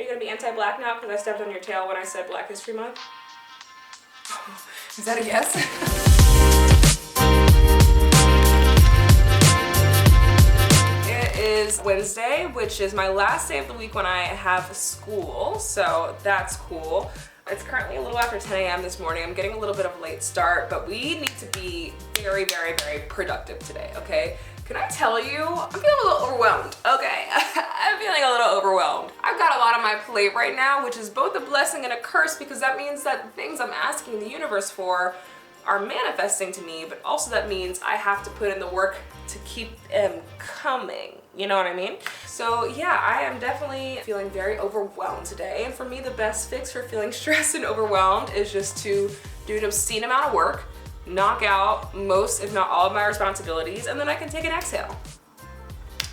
Are you gonna be anti-black now because I stepped on your tail when I said Black History Month? Is that a yes? It is Wednesday, which is my last day of the week when I have school, so that's cool. It's currently a little after 10 a.m. this morning. I'm getting a little bit of a late start, but we need to be very, very, very productive today, okay? Can I tell you, I'm feeling a little overwhelmed, okay? I'm feeling a little overwhelmed. I've got a lot on my plate right now, which is both a blessing and a curse because that means that the things I'm asking the universe for are manifesting to me, but also that means I have to put in the work to keep them coming. You know what I mean? So yeah, I am definitely feeling very overwhelmed today. And for me, the best fix for feeling stressed and overwhelmed is just to do an obscene amount of work, knock out most, if not all of my responsibilities, and then I can take an exhale.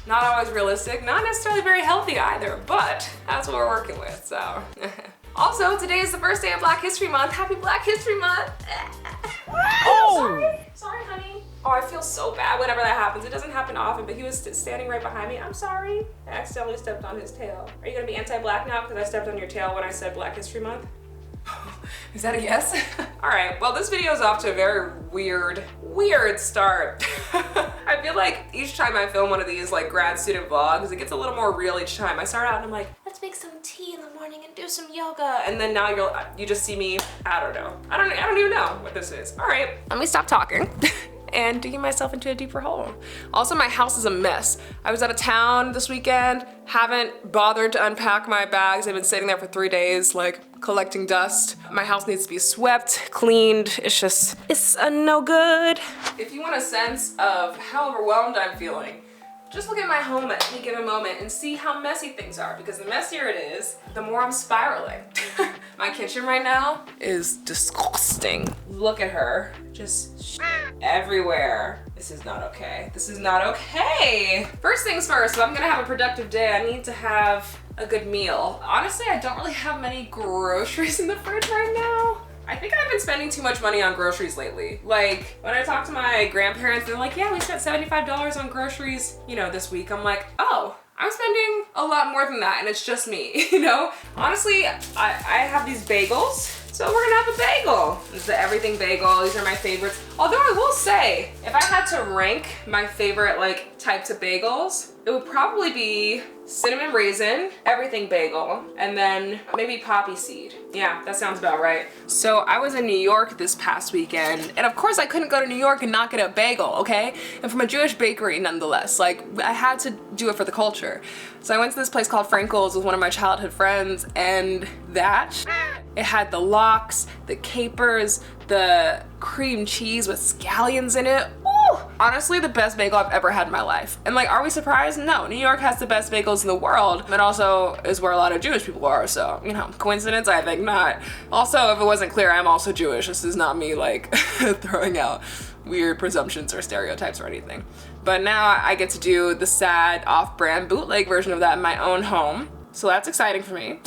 Not always realistic, not necessarily very healthy either, but that's what we're working with, so. Also, today is the first day of Black History Month. Happy Black History Month. Oh! Sorry, honey. Oh, I feel so bad whenever that happens. It doesn't happen often, but he was standing right behind me. I'm sorry. I accidentally stepped on his tail. Are you gonna be anti-black now because I stepped on your tail when I said Black History Month? Is that a yes? All right, well, this video is off to a very weird start. I feel like each time I film one of these like grad student vlogs, it gets a little more real each time. I start out and I'm like, let's make some tea in the morning and do some yoga. And then now you just see me, I don't know. I don't even know what this is. All right, let me stop talking. And digging myself into a deeper hole. Also, my house is a mess. I was out of town this weekend, haven't bothered to unpack my bags. I've been sitting there for 3 days, like collecting dust. My house needs to be swept, cleaned. It's a no good. If you want a sense of how overwhelmed I'm feeling, just look at my home at any given moment and see how messy things are, because the messier it is, the more I'm spiraling. My kitchen right now is disgusting. Look at her, just everywhere. This is not okay. This is not okay. First things first, if I'm gonna have a productive day, I need to have a good meal. Honestly, I don't really have many groceries in the fridge right now. I think I've been spending too much money on groceries lately. Like, when I talk to my grandparents, they're like, yeah, we spent $75 on groceries, you know, this week. I'm like, oh, I'm spending a lot more than that, and it's just me, you know? Honestly, I have these bagels, so we're gonna have a bagel. This is the everything bagel. These are my favorites. Although I will say, if I had to rank my favorite like types of bagels, it would probably be cinnamon raisin, everything bagel, and then maybe poppy seed. Yeah, that sounds about right. So I was in New York this past weekend, and of course I couldn't go to New York and not get a bagel, okay? And from a Jewish bakery nonetheless. Like, I had to do it for the culture. So I went to this place called Frankel's with one of my childhood friends, and it had the lox, the capers, the cream cheese with scallions in it. Ooh! Honestly, the best bagel I've ever had in my life. And like, are we surprised? No, New York has the best bagels in the world. It also is where a lot of Jewish people are, so, you know, coincidence? I think not. Also, if it wasn't clear, I'm also Jewish. This is not me like throwing out weird presumptions or stereotypes or anything. But now I get to do the sad off-brand bootleg version of that in my own home. So that's exciting for me.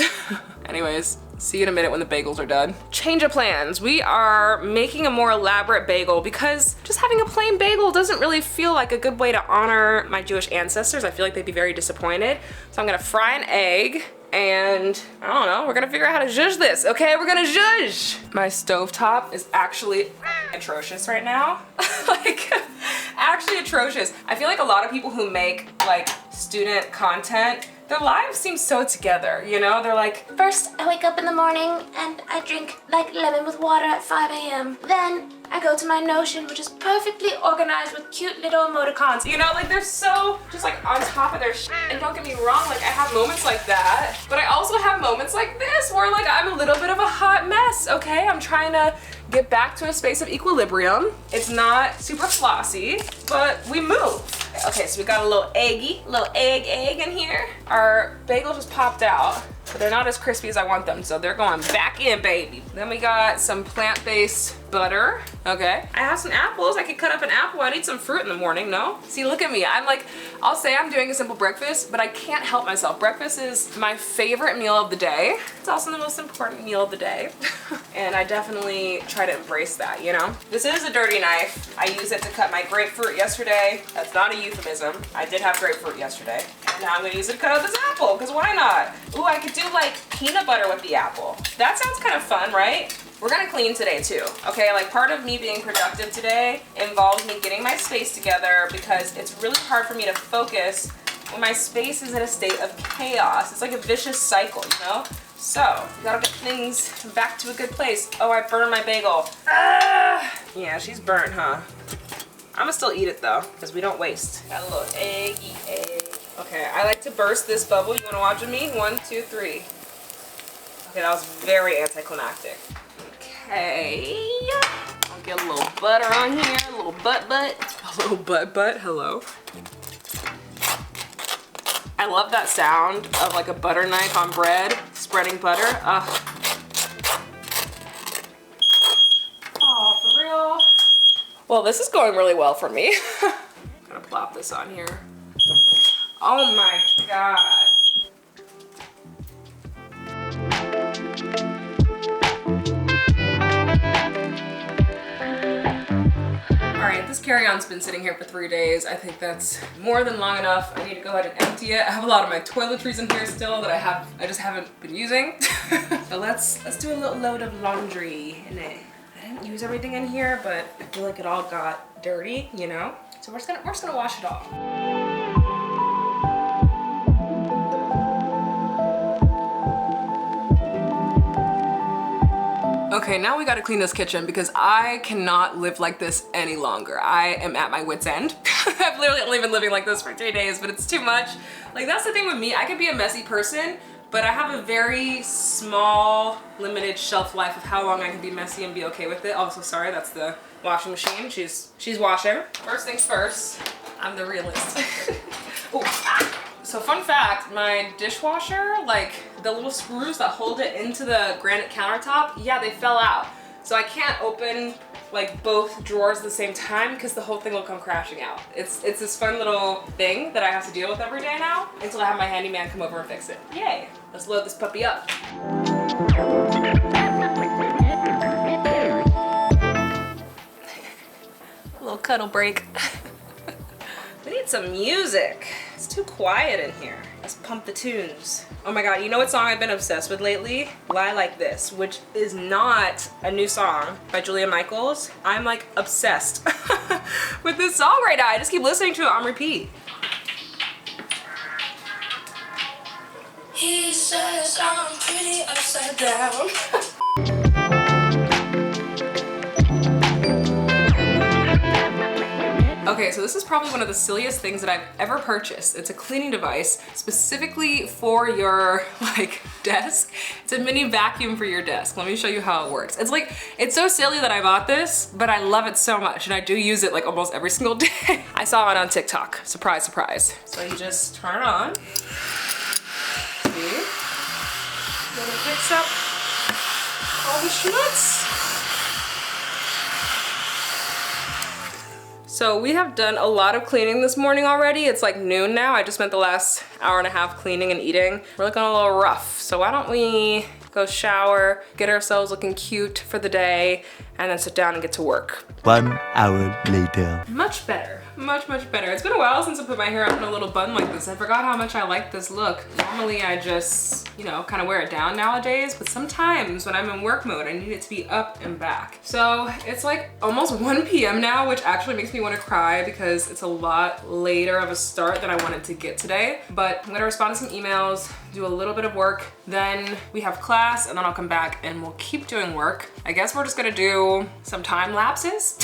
Anyways, see you in a minute when the bagels are done. Change of plans. We are making a more elaborate bagel because just having a plain bagel doesn't really feel like a good way to honor my Jewish ancestors. I feel like they'd be very disappointed. So I'm gonna fry an egg and I don't know, we're gonna figure out how to zhuzh this, okay? We're gonna zhuzh! My stovetop is actually atrocious right now. Like, actually atrocious. I feel like a lot of people who make like student content, their lives seem so together, you know? They're like, first I wake up in the morning and I drink like lemon with water at 5 a.m. Then I go to my Notion, which is perfectly organized with cute little emoticons. You know, like they're so just like on top of their shit. And don't get me wrong, like I have moments like that, but I also have moments like this where like I'm a little bit of a hot mess, okay? I'm trying to get back to a space of equilibrium. It's not super flossy, but we move. Okay, so we got a little egg in here. Our bagel just popped out, but they're not as crispy as I want them, so they're going back in, baby. Then we got some plant-based butter, okay? I have some apples. I could cut up an apple. I need some fruit in the morning, no? See, look at me. I'm like, I'll say I'm doing a simple breakfast, but I can't help myself. Breakfast is my favorite meal of the day. It's also the most important meal of the day. And I definitely try to embrace that, you know? This is a dirty knife. I used it to cut my grapefruit yesterday. That's not a euphemism. I did have grapefruit yesterday. And now I'm gonna use it to cut out this apple, because why not? Ooh, I could do like peanut butter with the apple. That sounds kind of fun, right? We're gonna clean today too, okay? Like part of me being productive today involves me getting my space together because it's really hard for me to focus when my space is in a state of chaos. It's like a vicious cycle, you know? So, you gotta get things back to a good place. Oh, I burned my bagel. Ah! Yeah, she's burnt, huh? I'm gonna still eat it though, because we don't waste. Got a little eggy egg. Okay, I like to burst this bubble. You wanna watch with me? 1, 2, 3. Okay, that was very anticlimactic. Okay, I'll get a little butter on here, a little butt. A little butt, hello. I love that sound of like a butter knife on bread, spreading butter. Ugh. Oh, for real? Well, this is going really well for me. I'm gonna plop this on here. Oh my God. Alright, this carry-on's been sitting here for 3 days. I think that's more than long enough. I need to go ahead and empty it. I have a lot of my toiletries in here still that I just haven't been using. So let's do a little load of laundry. And I didn't use everything in here, but I feel like it all got dirty, you know? So we're just gonna wash it off. Okay, now we gotta clean this kitchen because I cannot live like this any longer. I am at my wit's end. I've literally only been living like this for 3 days, but it's too much. Like, that's the thing with me. I could be a messy person, but I have a very small, limited shelf life of how long I can be messy and be okay with it. Also, sorry, that's the washing machine. She's washing. First things first, I'm the realist. Ooh, ah. So fun fact, my dishwasher, like the little screws that hold it into the granite countertop, yeah, they fell out. So I can't open like both drawers at the same time because the whole thing will come crashing out. It's this fun little thing that I have to deal with every day now until I have my handyman come over and fix it. Yay, let's load this puppy up. A little cuddle break. We need some music. It's too quiet in here. Let's pump the tunes. Oh my God, you know what song I've been obsessed with lately? Lie Like This, which is not a new song by Julia Michaels. I'm like obsessed with this song right now. I just keep listening to it on repeat. He says I'm pretty upside down. Okay, so this is probably one of the silliest things that I've ever purchased. It's a cleaning device specifically for your like desk. It's a mini vacuum for your desk. Let me show you how it works. It's so silly that I bought this, but I love it so much and I do use it like almost every single day. I saw it on TikTok. Surprise, surprise. So you just turn it on. See? Then it picks up all the schmutz. So we have done a lot of cleaning this morning already. It's like noon now. I just spent the last hour and a half cleaning and eating. We're looking a little rough. So why don't we go shower, get ourselves looking cute for the day, and then sit down and get to work. 1 hour later. Much better, much better. It's been a while since I put my hair up in a little bun like this. I forgot how much I like this look. Normally I just, you know, kind of wear it down nowadays, but sometimes when I'm in work mode, I need it to be up and back. So it's like almost 1 p.m. now, which actually makes me want to cry because it's a lot later of a start than I wanted to get today. But I'm gonna respond to some emails, do a little bit of work, then we have class, and then I'll come back and we'll keep doing work. I guess we're just gonna do some time lapses.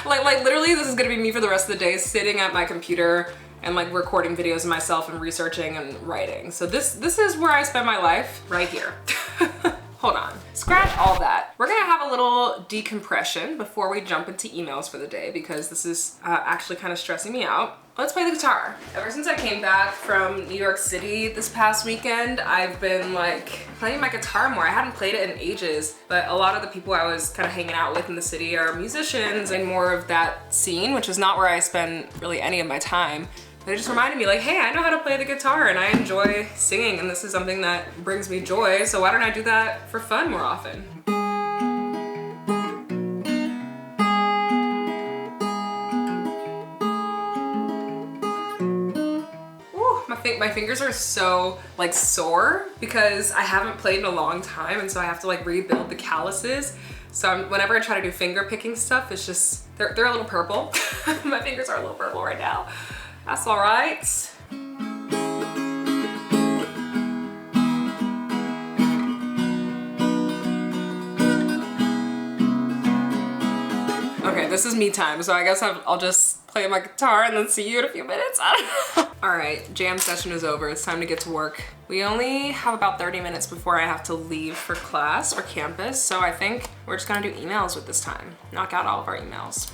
like literally this is gonna be me for the rest of the day, sitting at my computer and like recording videos of myself and researching and writing. So this is where I spend my life, right here. hold on. Scratch all that. We're gonna have a little decompression before we jump into emails for the day because this is actually kind of stressing me out. Let's play the guitar. Ever since I came back from New York City this past weekend, I've been like playing my guitar more. I hadn't played it in ages, but a lot of the people I was kind of hanging out with in the city are musicians and more of that scene, which is not where I spend really any of my time. But it just reminded me like, hey, I know how to play the guitar and I enjoy singing and this is something that brings me joy, so why don't I do that for fun more often? My fingers are so like sore because I haven't played in a long time and so I have to like rebuild the calluses. So whenever I try to do finger picking stuff, it's just, they're a little purple. My fingers are a little purple right now. That's all right. Okay, this is me time, so I guess I'll just play my guitar and then see you in a few minutes. I don't know. All right, jam session is over. It's time to get to work. We only have about 30 minutes before I have to leave for class or campus, so I think we're just gonna do emails with this time. Knock out all of our emails.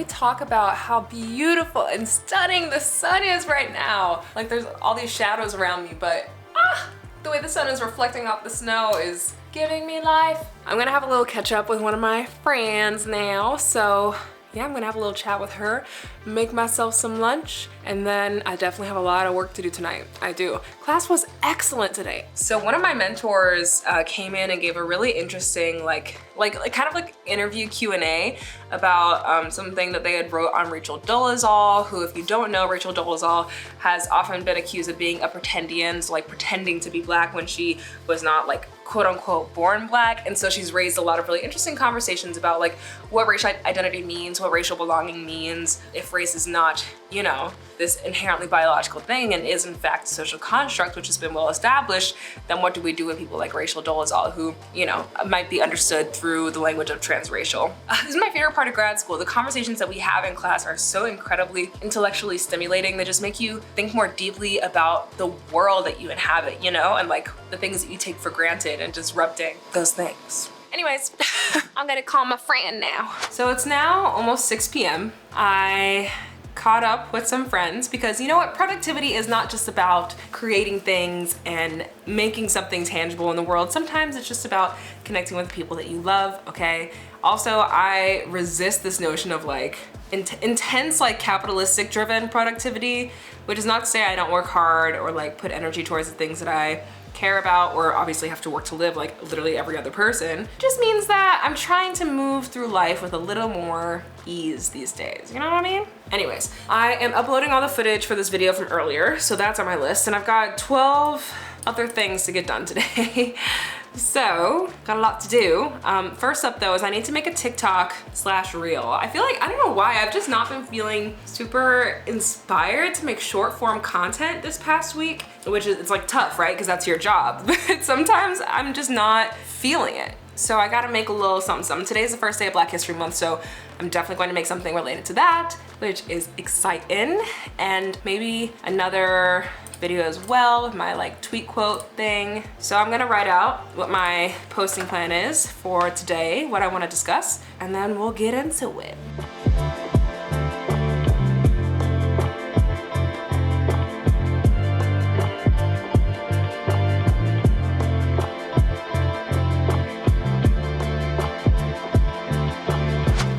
Talk about how beautiful and stunning the sun is right now. Like there's all these shadows around me, but the way the sun is reflecting off the snow is giving me life. I'm gonna have a little catch up with one of my friends now, so yeah, I'm gonna have a little chat with her, make myself some lunch, and then I definitely have a lot of work to do tonight. I do. Class was excellent today. So one of my mentors came in and gave a really interesting kind of like interview Q&A about something that they had wrote on Rachel Dolezal, who, if you don't know, Rachel Dolezal has often been accused of being a pretendian, so like pretending to be black when she was not like quote unquote born black. And so she's raised a lot of really interesting conversations about like what racial identity means, what racial belonging means, if race is not, you know, this inherently biological thing and is in fact a social construct which has been well established, then what do we do with people like Rachel Dolezal who, you know, might be understood through the language of transracial. This is my favorite part of grad school. The conversations that we have in class are so incredibly intellectually stimulating. They just make you think more deeply about the world that you inhabit, you know, and like the things that you take for granted and disrupting those things. Anyways, I'm gonna call my friend now. So it's now almost 6 p.m. I caught up with some friends because you know what, productivity is not just about creating things and making something tangible in the world. Sometimes it's just about connecting with people that you love, okay? Also, I resist this notion of like intense like capitalistic driven productivity, which is not to say I don't work hard or like put energy towards the things that I care about or obviously have to work to live like literally every other person. It just means that I'm trying to move through life with a little more ease these days, you know what I mean? Anyways, I am uploading all the footage for this video from earlier, so that's on my list, and I've got 12 other things to get done today. So, got a lot to do. First up though is I need to make a TikTok/reel. I feel like, I don't know why, I've just not been feeling super inspired to make short form content this past week, which is, it's like tough, right? Because that's your job. But sometimes I'm just not feeling it. So I gotta make a little something. Today's the first day of Black History Month, so I'm definitely going to make something related to that, which is exciting. And maybe another video as well with my like tweet quote thing. So I'm gonna write out what my posting plan is for today, what I wanna discuss, and then we'll get into it.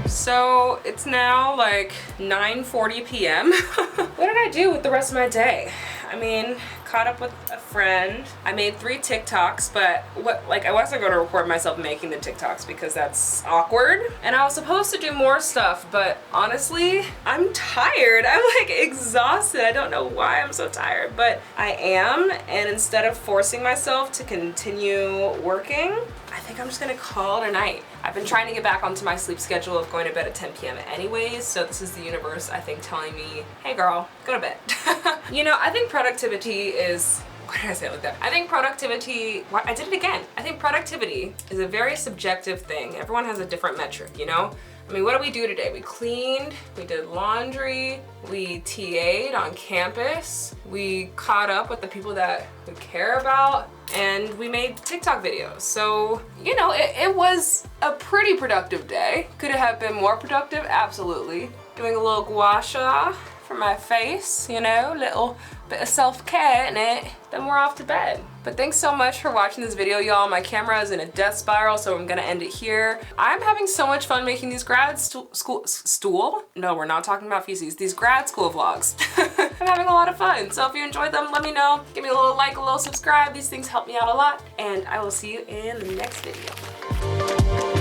So it's now like 9:40 p.m. What did I do with the rest of my day? I mean, caught up with a friend. I made 3 TikToks, but I wasn't gonna record myself making the TikToks because that's awkward. And I was supposed to do more stuff, but honestly, I'm tired. I'm like exhausted. I don't know why I'm so tired, but I am. And instead of forcing myself to continue working, I think I'm just gonna call it a night. I've been trying to get back onto my sleep schedule of going to bed at 10 p.m. anyways, so this is the universe, I think, telling me, hey girl, go to bed. You know, I think productivity is Why did I say it like that? I think productivity, I did it again. I think productivity is a very subjective thing. Everyone has a different metric, you know? I mean, what did we do today? We cleaned, we did laundry, we TA'd on campus, we caught up with the people that we care about, and we made TikTok videos. So, you know, it was a pretty productive day. Could it have been more productive? Absolutely. Doing a little gua sha for my face, you know, little bit of self-care in it, then we're off to bed. But thanks so much for watching this video, y'all. My camera is in a death spiral, so I'm gonna end it here. I'm having so much fun making these grad school? No, we're not talking about feces. These grad school vlogs. I'm having a lot of fun. So if you enjoyed them, let me know. Give me a little like, a little subscribe. These things help me out a lot. And I will see you in the next video.